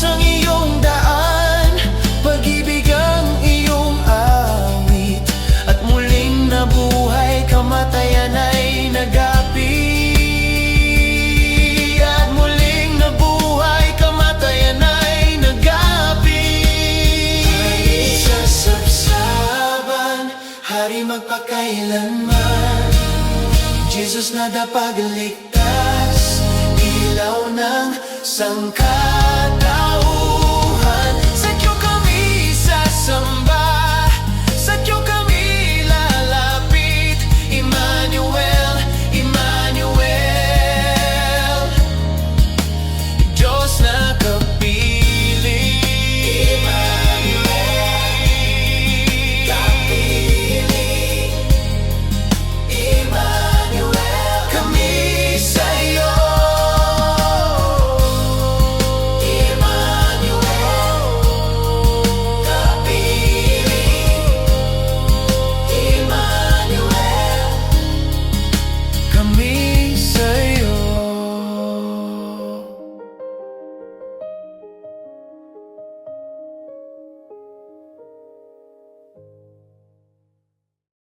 ang iyong daan, pag-ibig ang iyong awit, at muling nabuhay, kamatayan ay nagapi. At muling nabuhay, kamatayan ay nagapi. Hari sa sabsaban, hari magpakailanman, Jesus na dapagligtas, ilaw ng sangka.